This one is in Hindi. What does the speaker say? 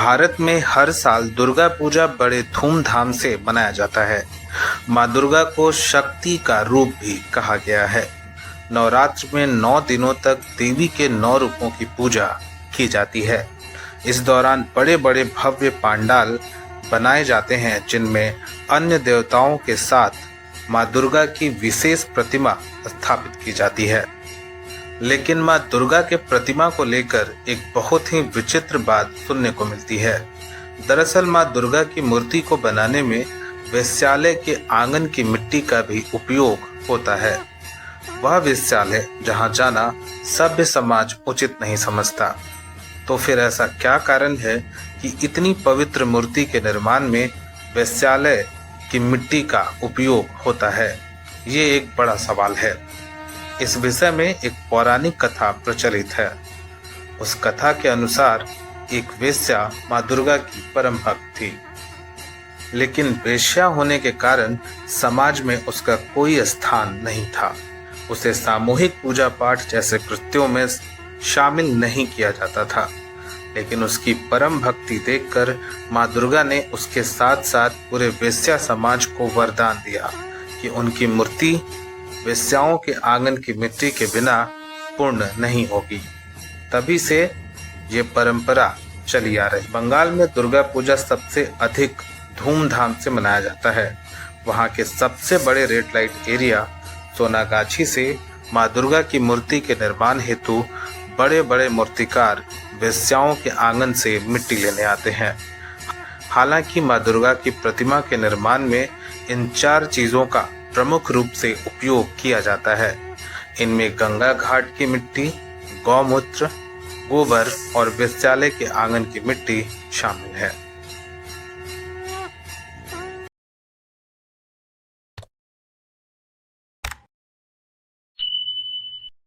भारत में हर साल दुर्गा पूजा बड़े धूमधाम से मनाया जाता है। माँ दुर्गा को शक्ति का रूप भी कहा गया है। नवरात्र में 9 दिनों तक देवी के 9 रूपों की पूजा की जाती है। इस दौरान बड़े बड़े भव्य पांडाल बनाए जाते हैं, जिनमें अन्य देवताओं के साथ माँ दुर्गा की विशेष प्रतिमा स्थापित की जाती है। लेकिन माँ दुर्गा के प्रतिमा को लेकर एक बहुत ही विचित्र बात सुनने को मिलती है। दरअसल माँ दुर्गा की मूर्ति को बनाने में वेश्यालय के आंगन की मिट्टी का भी उपयोग होता है। वह वेश्यालय जहाँ जाना सभ्य समाज उचित नहीं समझता। तो फिर ऐसा क्या कारण है कि इतनी पवित्र मूर्ति के निर्माण में वेश्यालय की मिट्टी का उपयोग होता है? ये एक बड़ा सवाल है। इस विषय में एक पौराणिक कथा प्रचलित है। उस कथा के अनुसार एक वेश्या माँ दुर्गा की परम भक्त थी, लेकिन वेश्या होने के कारण समाज में उसका कोई स्थान नहीं था। उसे सामूहिक पूजा पाठ जैसे कृत्यों में शामिल नहीं किया जाता था। लेकिन उसकी परम भक्ति देखकर माँ दुर्गा ने उसके साथ साथ पूरे वेश्या समाज को वरदान दिया कि उनकी मूर्ति वेश्याओं के आंगन की मिट्टी के बिना पूर्ण नहीं होगी। तभी से ये परंपरा चली आ रही। बंगाल में दुर्गा पूजा सबसे अधिक धूमधाम से मनाया जाता है। वहाँ के सबसे बड़े रेड लाइट एरिया सोनागाछी से माँ दुर्गा की मूर्ति के निर्माण हेतु बड़े बड़े मूर्तिकार वेश्याओं के आंगन से मिट्टी लेने आते हैं। हालांकि माँ दुर्गा की प्रतिमा के निर्माण में इन 4 चीज़ों का प्रमुख रूप से उपयोग किया जाता है। इनमें गंगा घाट की मिट्टी, गौमूत्र, गोबर और वेश्यालय के आंगन की मिट्टी शामिल है।